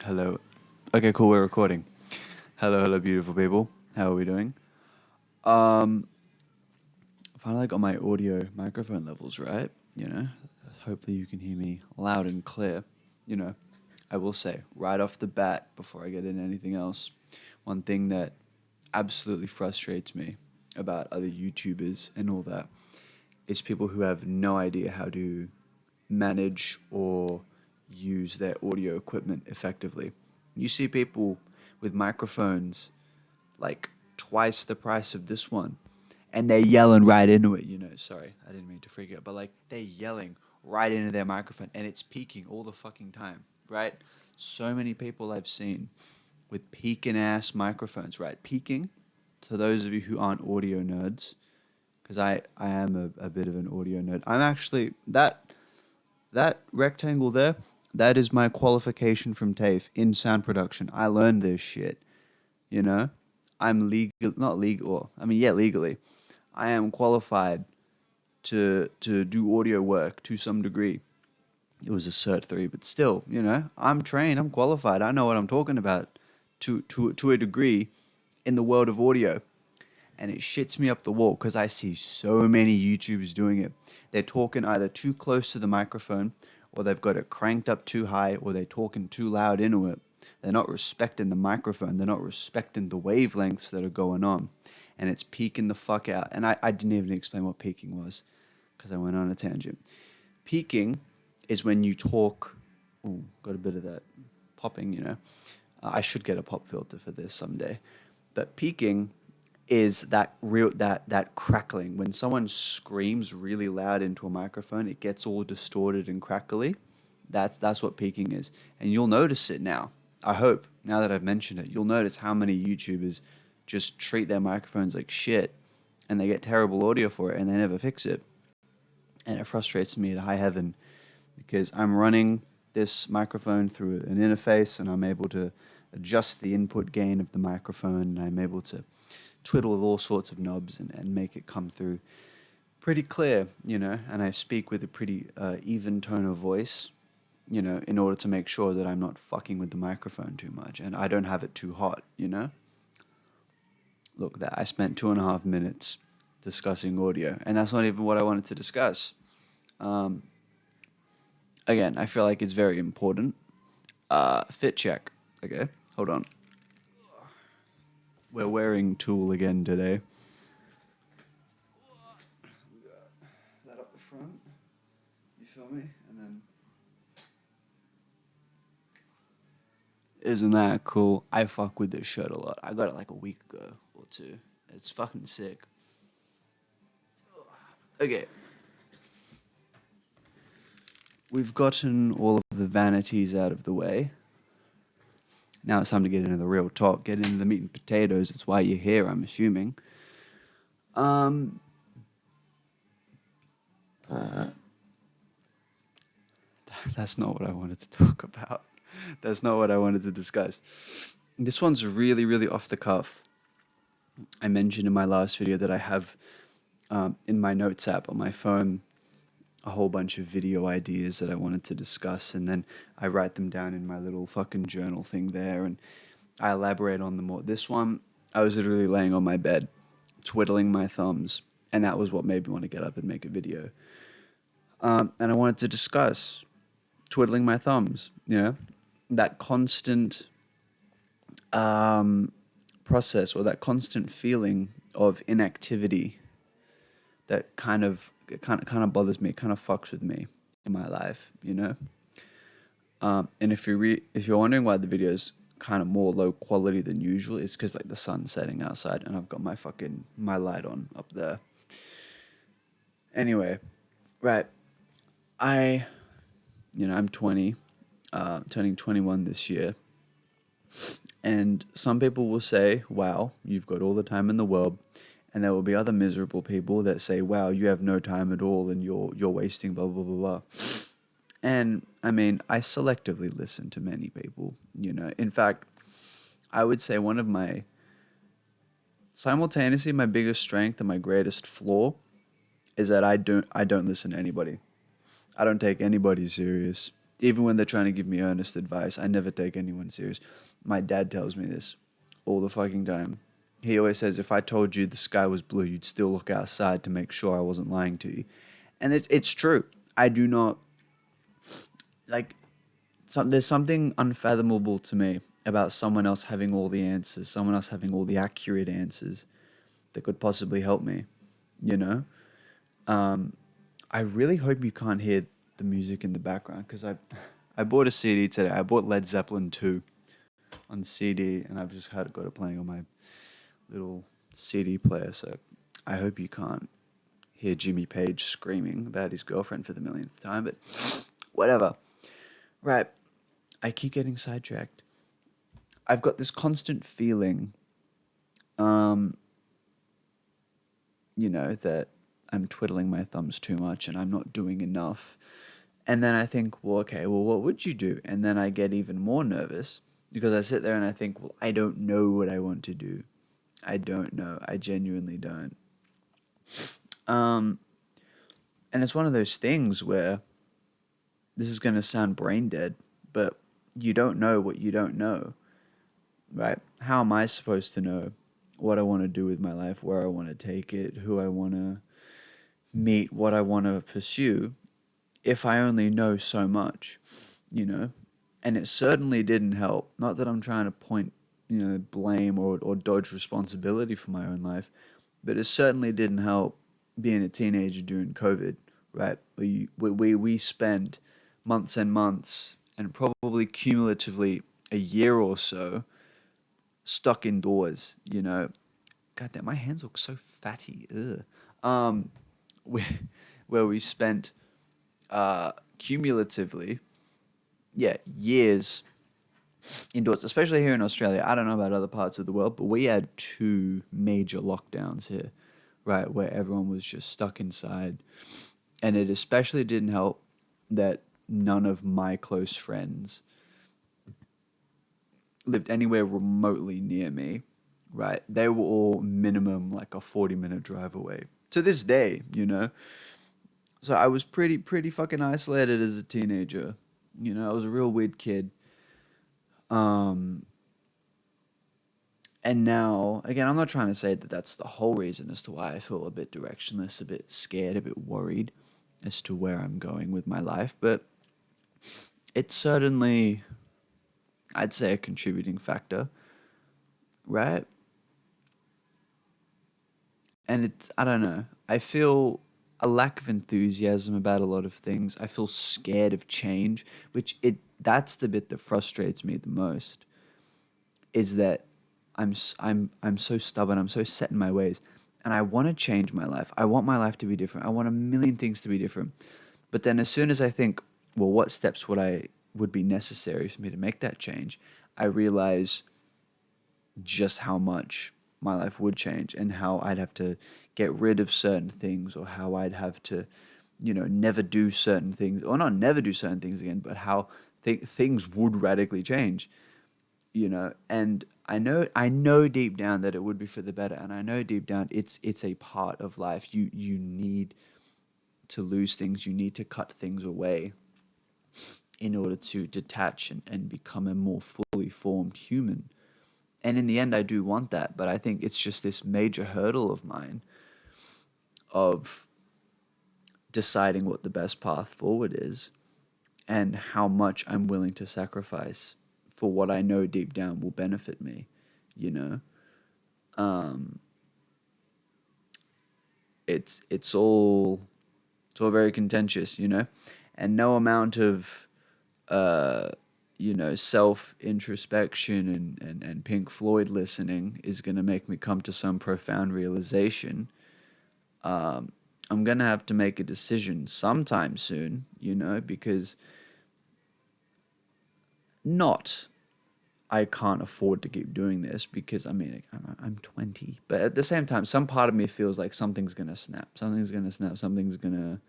Hello. Okay, cool. We're recording. Hello, beautiful people. How are we doing? Um, Finally got my audio microphone levels right. Hopefully you can hear me loud and clear. You know, I will say right off the bat before I get into anything else, one thing that absolutely frustrates me about other YouTubers and all that is people who have no idea how to manage or use their audio equipment effectively. You see people with microphones like twice the price of this one, and they're yelling right into it. Sorry, I didn't mean to freak out, but like they're yelling right into their microphone, and it's peaking all the fucking time, right? So many people I've seen with peaking ass microphones, right? Peaking, to those of you who aren't audio nerds, because I am a bit of an audio nerd. I'm actually, that rectangle there, that is my qualification from TAFE in sound production. I learned this shit, you know? I'm legal, not legal, well, I mean, yeah, legally. I am qualified to do audio work to some degree. It was a Cert 3, but still, I'm trained, I'm qualified. I know what I'm talking about to a degree in the world of audio. And it shits me up the wall because I see so many YouTubers doing it. They're talking either too close to the microphone, or they've got it cranked up too high, or they're talking too loud into it. They're not respecting the microphone. They're not respecting the wavelengths that are going on. And it's peaking the fuck out. And I didn't even explain what peaking was because I went on a tangent. Peaking is when you talk. Ooh, got a bit of that popping. I should get a pop filter for this someday. But peaking is that crackling. When someone screams really loud into a microphone, it gets all distorted and crackly. That's what peaking is. And you'll notice it now. I hope, now that I've mentioned it, you'll notice how many YouTubers just treat their microphones like shit and they get terrible audio for it and they never fix it. And it frustrates me to high heaven because I'm running this microphone through an interface and I'm able to adjust the input gain of the microphone and I'm able to twiddle with all sorts of knobs and make it come through pretty clear, and I speak with a pretty even tone of voice, in order to make sure that I'm not fucking with the microphone too much and I don't have it too hot. Look, that I spent 2.5 minutes discussing audio, and that's not even what I wanted to discuss. Um, Again, I feel like it's very important. Fit check. Okay, hold on. We're wearing Tool again today. That up the front, you feel me? And then, isn't that cool? I fuck with this shirt a lot. I got it like a week ago or two. It's fucking sick. Okay, we've gotten all of the vanities out of the way. Now it's time to get into the real talk, get into the meat and potatoes. It's why you're here, I'm assuming. Um, that's not what I wanted to talk about. That's not what I wanted to discuss. This one's really, really off the cuff. I mentioned in my last video that I have in my notes app on my phone a whole bunch of video ideas that I wanted to discuss, and then I write them down in my little fucking journal thing there, and I elaborate on them more. This one, I was literally laying on my bed, twiddling my thumbs, and that was what made me want to get up and make a video. And I wanted to discuss twiddling my thumbs, that constant process or that constant feeling of inactivity that kind of bothers me, kind of fucks with me in my life. And if you're wondering why the video's kind of more low quality than usual, it's because like the sun's setting outside and I've got my light on up there. Anyway, right, I'm 20, turning 21 this year. And some people will say, wow, you've got all the time in the world. And there will be other miserable people that say, wow, you have no time at all and you're wasting blah, blah, blah, blah. And I mean, I selectively listen to many people, In fact, I would say simultaneously my biggest strength and my greatest flaw is that I don't listen to anybody. I don't take anybody serious. Even when they're trying to give me earnest advice, I never take anyone serious. My dad tells me this all the fucking time. He always says, if I told you the sky was blue, you'd still look outside to make sure I wasn't lying to you. And it's true. I do not, like, there's something unfathomable to me about someone else having all the answers, someone else having all the accurate answers that could possibly help me, you know? Um, I really hope you can't hear the music in the background because I bought a CD today. I bought Led Zeppelin 2 on CD, and I've just got it playing on my little CD player. So I hope you can't hear Jimmy Page screaming about his girlfriend for the millionth time, but whatever. Right. I keep getting sidetracked. I've got this constant feeling, um, that I'm twiddling my thumbs too much and I'm not doing enough. And then I think, well, okay, well, what would you do? And then I get even more nervous because I sit there and I think, well, I don't know what I want to do. I don't know. I genuinely don't. Um, and it's one of those things where this is going to sound brain dead, but you don't know what you don't know, right? How am I supposed to know what I want to do with my life, where I want to take it, who I want to meet, what I want to pursue, if I only know so much, you know? And it certainly didn't help. Not that I'm trying to point, blame or dodge responsibility for my own life, but it certainly didn't help being a teenager during COVID, right? We spent months and months and probably cumulatively a year or so stuck indoors, God damn, my hands look so fatty. Ugh. We, where we spent cumulatively, years indoors, especially here in Australia. I don't know about other parts of the world, but we had 2 major lockdowns here, right, where everyone was just stuck inside. And it especially didn't help that none of my close friends lived anywhere remotely near me, right? They were all minimum like a 40-minute drive away. To this day, So I was pretty fucking isolated as a teenager. I was a real weird kid. Um, and now, again, I'm not trying to say that that's the whole reason as to why I feel a bit directionless, a bit scared, a bit worried as to where I'm going with my life, but it's certainly, I'd say, a contributing factor, right? And I don't know, I feel a lack of enthusiasm about a lot of things. I feel scared of change, that's the bit that frustrates me the most, is that I'm so stubborn. I'm so set in my ways, and I want to change my life. I want my life to be different. I want a million things to be different. But then, as soon as I think, well, what steps would be necessary for me to make that change, I realize just how much my life would change and how I'd have to get rid of certain things, or how I'd have to, never do certain things, or not never do certain things again, but how things would radically change. And I know deep down that it would be for the better, and I know deep down it's a part of life. You need to lose things, you need to cut things away in order to detach and become a more fully formed human. And in the end, I do want that, but I think it's just this major hurdle of mine of deciding what the best path forward is and how much I'm willing to sacrifice for what I know deep down will benefit me, you know? Um, it's all very contentious, and no amount of uh, self introspection and Pink Floyd listening is gonna make me come to some profound realization. Um, I'm gonna have to make a decision sometime soon, because not I can't afford to keep doing this, because I mean I'm 20, but at the same time, some part of me feels like something's gonna snap. Something's gonna snap. Something's gonna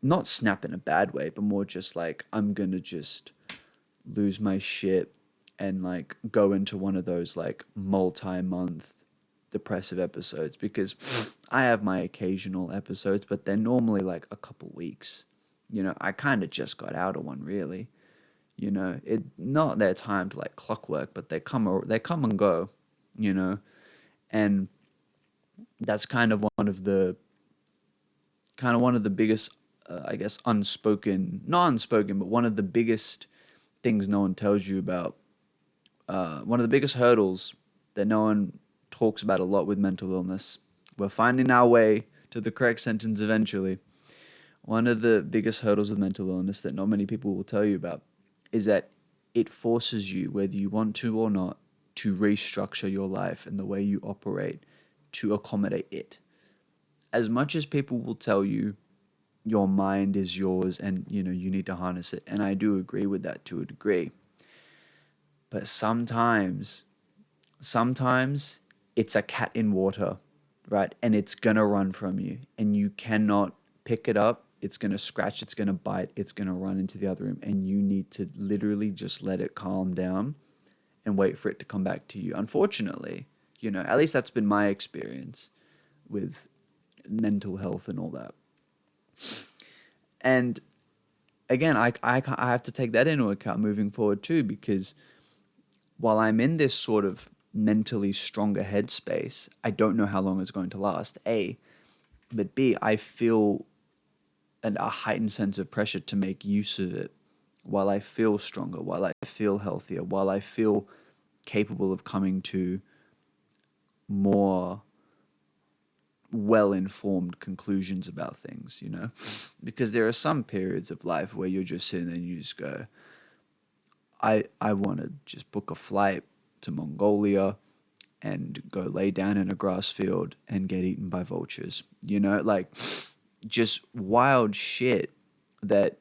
not snap in a bad way, but more just like I'm gonna just lose my shit and like go into one of those like multi-month depressive episodes, because I have my occasional episodes, but they're normally like a couple weeks, I kind of just got out of one, really. It not their time to like clockwork, but they come and go, you know, and that's kind of one of the biggest, I guess, not unspoken, but one of the biggest things no one tells you about. One of the biggest hurdles that no one talks about a lot with mental illness. We're finding our way to the correct sentence eventually. One of the biggest hurdles with mental illness that not many people will tell you about is that it forces you, whether you want to or not, to restructure your life and the way you operate to accommodate it. As much as people will tell you your mind is yours and you need to harness it, and I do agree with that to a degree, but sometimes it's a cat in water, right? And it's gonna run from you, and you cannot pick it up. It's gonna scratch, it's gonna bite, it's gonna run into the other room, and you need to literally just let it calm down and wait for it to come back to you. Unfortunately, at least that's been my experience with mental health and all that. And again, I have to take that into account moving forward too, because while I'm in this sort of mentally stronger headspace, I don't know how long it's going to last. A, but B, I feel a heightened sense of pressure to make use of it while I feel stronger, while I feel healthier, while I feel capable of coming to more well-informed conclusions about things, Because there are some periods of life where you're just sitting there and you just go, I want to just book a flight to Mongolia and go lay down in a grass field and get eaten by vultures. Like just wild shit that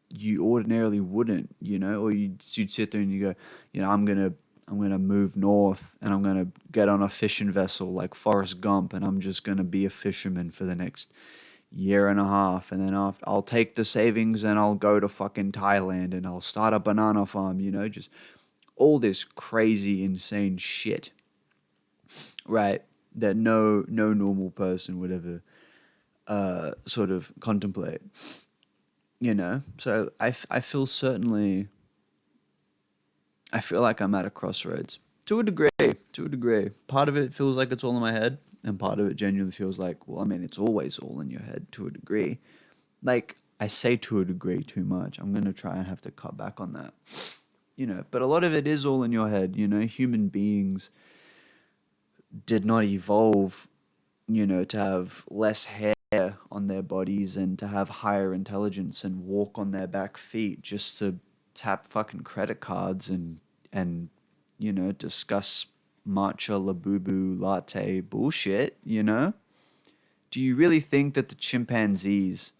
you ordinarily wouldn't, or you'd sit there and you go, I'm gonna move north and I'm gonna get on a fishing vessel like Forrest Gump and I'm just gonna be a fisherman for the next year and a half, and then after I'll take the savings and I'll go to fucking Thailand and I'll start a banana farm, just all this crazy, insane shit, right? That no normal person would ever sort of contemplate, So I feel certainly, I feel like I'm at a crossroads to a degree. To a degree, part of it feels like it's all in my head, and part of it genuinely feels like, well, I mean, it's always all in your head to a degree. Like I say to a degree too much. I'm gonna try and have to cut back on that. But a lot of it is all in your head. Human beings did not evolve, to have less hair on their bodies and to have higher intelligence and walk on their back feet just to tap fucking credit cards and discuss matcha labubu latte bullshit. Do you really think that the chimpanzees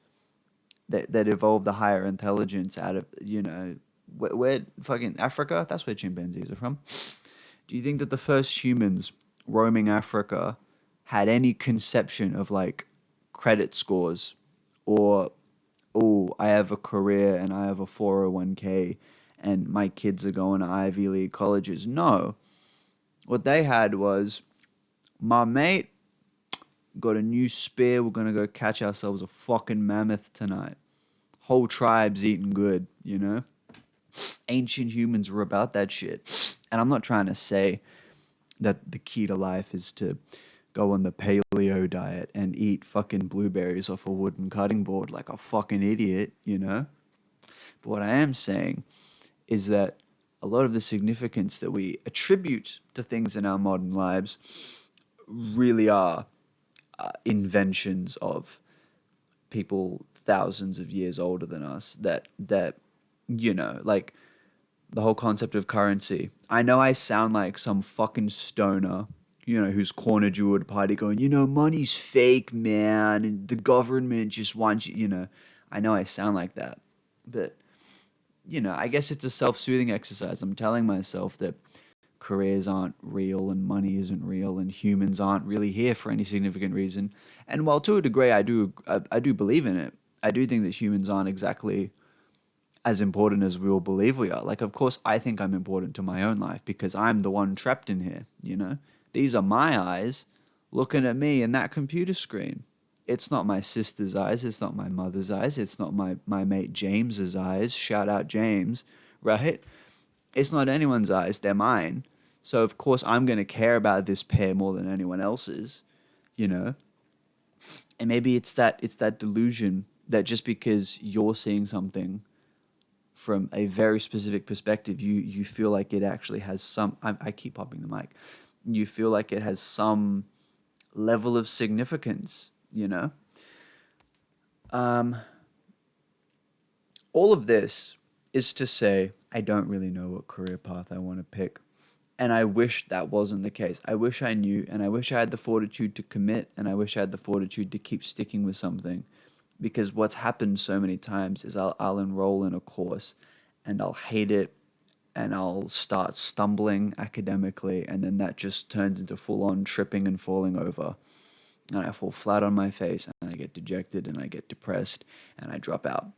that evolved the higher intelligence out of where fucking Africa, that's where chimpanzees are from, do you think that the first humans roaming Africa had any conception of like credit scores or, oh, I have a career and I have a 401k and my kids are going to Ivy League colleges? No. What they had was, my mate got a new spear, we're going to go catch ourselves a fucking mammoth tonight. Whole tribe's eating good, Ancient humans were about that shit. And I'm not trying to say that the key to life is to go on the paleo diet and eat fucking blueberries off a wooden cutting board like a fucking idiot, But what I am saying is that a lot of the significance that we attribute to things in our modern lives really are inventions of people thousands of years older than us that like the whole concept of currency. I know I sound like some fucking stoner, who's cornered you at a party going, money's fake, man, and the government just wants you. I know I sound like that, but I guess it's a self-soothing exercise. I'm telling myself that careers aren't real and money isn't real and humans aren't really here for any significant reason. And while to a degree I do believe in it, I do think that humans aren't exactly as important as we all believe we are. Like, of course, I think I'm important to my own life because I'm the one trapped in here, These are my eyes looking at me and that computer screen. It's not my sister's eyes. It's not my mother's eyes. It's not my mate James's eyes. Shout out James, right? It's not anyone's eyes. They're mine. So of course I'm gonna care about this pair more than anyone else's, you know. And maybe it's that delusion that just because you're seeing something from a very specific perspective, you feel like it actually has some. I keep popping the mic. You feel like it has some level of significance, you know. Um, all of this is to say, I don't really know what career path I want to pick. And I wish that wasn't the case. I wish I knew, and I wish I had the fortitude to commit, and I wish I had the fortitude to keep sticking with something. Because what's happened so many times is I'll enroll in a course and I'll hate it and I'll start stumbling academically, and then that just turns into full on tripping and falling over. And I fall flat on my face and I get dejected and I get depressed and I drop out.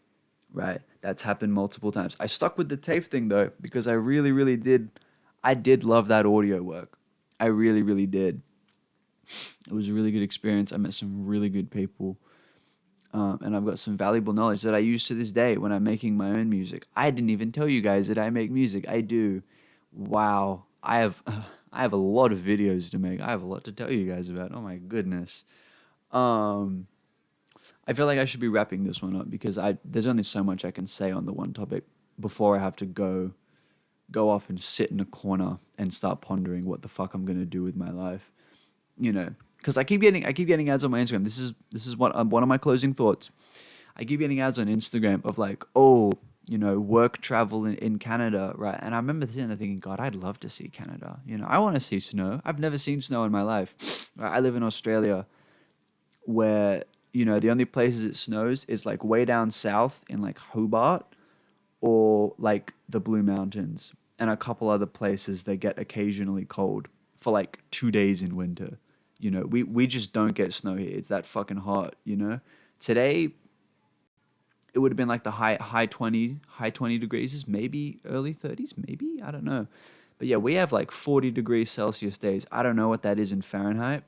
Right? That's happened multiple times. I stuck with the TAFE thing though, because I really, really did. I did love that audio work. I really, really did. It was a really good experience. I met some really good people. And I've got some valuable knowledge that I use to this day when I'm making my own music. I didn't even tell you guys that I make music. I do. Wow. I have a lot of videos to make. I have a lot to tell you guys about. Oh my goodness. Um, I feel like I should be wrapping this one up because there's only so much I can say on the one topic before I have to go off and sit in a corner and start pondering what the fuck I'm gonna do with my life. You know, because I keep getting ads on my Instagram. This is what one of my closing thoughts. I keep getting ads on Instagram of like, oh, work travel in Canada, right? And I remember sitting there thinking, God, I'd love to see Canada. I want to see snow. I've never seen snow in my life. Right? I live in Australia, where the only places it snows is like way down south in like Hobart or like the Blue Mountains and a couple other places that get occasionally cold for like 2 days in winter. We just don't get snow here. It's that fucking hot. Today it would have been like the high 20 degrees, maybe early 30s, maybe, I don't know. But yeah, we have like 40 degrees Celsius days. I don't know what that is in Fahrenheit,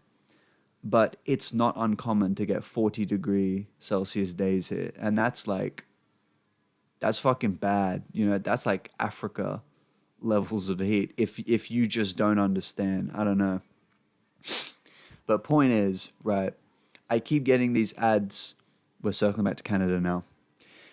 but it's not uncommon to get 40-degree Celsius days here. And that's fucking bad. That's like Africa levels of heat if you just don't understand. I don't know. But point is, right, I keep getting these ads. We're circling back to Canada now.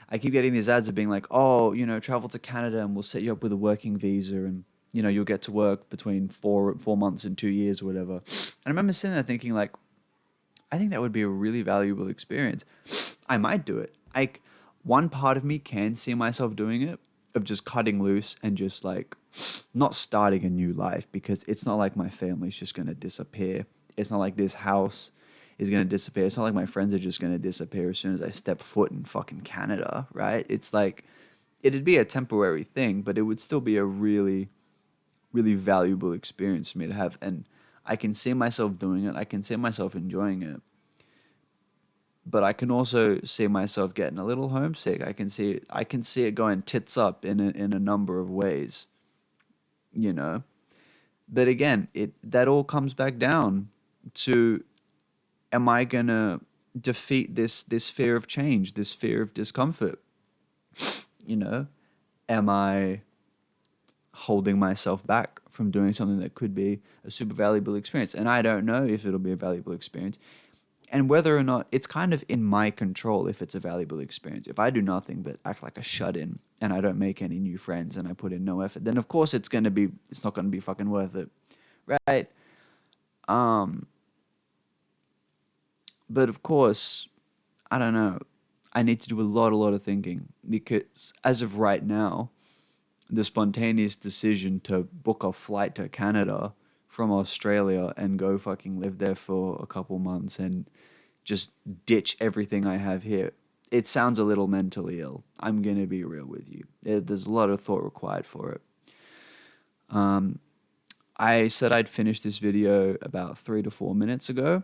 I keep getting these ads of being like, oh, travel to Canada and we'll set you up with a working visa and, you'll get to work between 4 months and 2 years or whatever. And I remember sitting there thinking like, I think that would be a really valuable experience. I might do it. One part of me can see myself doing it, of just cutting loose and just like not starting a new life, because it's not like my family's just going to disappear. It's not like this house is going to disappear. It's not like my friends are just going to disappear as soon as I step foot in fucking Canada, right? It's like it'd be a temporary thing, but it would still be a really, really valuable experience for me to have. And I can see myself doing it. I can see myself enjoying it. But I can also see myself getting a little homesick. I can see it going tits up in a number of ways, you know. But again, that all comes back down to, am I gonna defeat this fear of change, this fear of discomfort? You know, am I holding myself back from doing something that could be a super valuable experience? And I don't know if it'll be a valuable experience, and whether or not it's kind of in my control if it's a valuable experience. If I do nothing but act like a shut-in and I don't make any new friends and I put in no effort, then of course it's not gonna be fucking worth it, right? Um, but of course, I don't know. I need to do a lot of thinking, because as of right now, the spontaneous decision to book a flight to Canada from Australia and go fucking live there for a couple months and just ditch everything I have here, it sounds a little mentally ill. I'm going to be real with you. There's a lot of thought required for it. I said I'd finish this video about 3 to 4 minutes ago,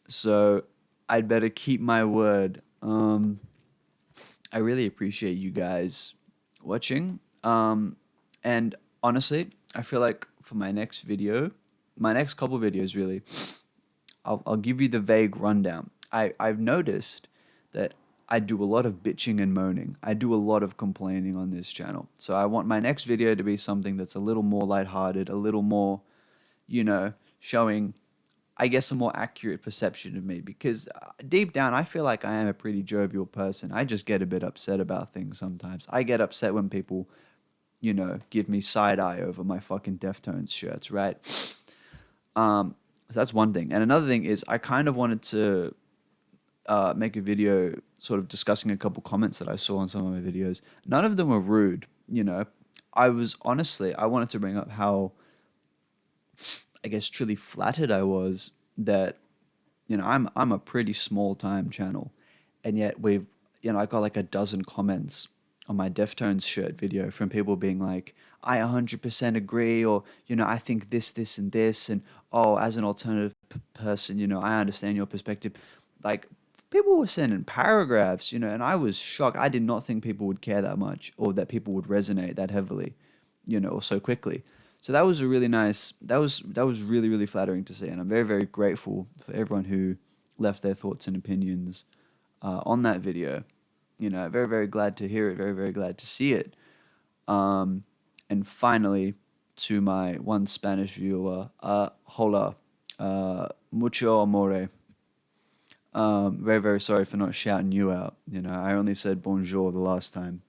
so I'd better keep my word. I really appreciate you guys watching. And honestly, I feel like for my next video, my next couple videos really, I'll give you the vague rundown. I've noticed that I do a lot of bitching and moaning. I do a lot of complaining on this channel. So I want my next video to be something that's a little more lighthearted, a little more, showing, I guess, a more accurate perception of me. Because deep down, I feel like I am a pretty jovial person. I just get a bit upset about things sometimes. I get upset when people, give me side eye over my fucking Deftones shirts, right? So that's one thing. And another thing is I kind of wanted to make a video sort of discussing a couple comments that I saw on some of my videos. None of them were rude, I was honestly, I wanted to bring up how, I guess, truly flattered I was that, I'm a pretty small time channel. And yet I got like a dozen comments on my Deftones shirt video from people being like, I 100% agree, or, I think this, and this, and oh, as an alternative person, I understand your perspective. Like, people were sending paragraphs, and I was shocked. I did not think people would care that much, or that people would resonate that heavily, or so quickly. So that was a really nice, that was really, really flattering to see. And I'm very, very grateful for everyone who left their thoughts and opinions on that video. Very, very glad to hear it, very, very glad to see it. And finally, to my one Spanish viewer, hola, mucho amore. Very, very sorry for not shouting you out. I only said bonjour the last time.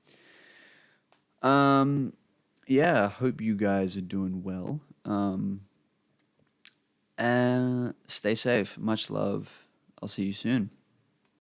Yeah, hope you guys are doing well. And stay safe. Much love. I'll see you soon.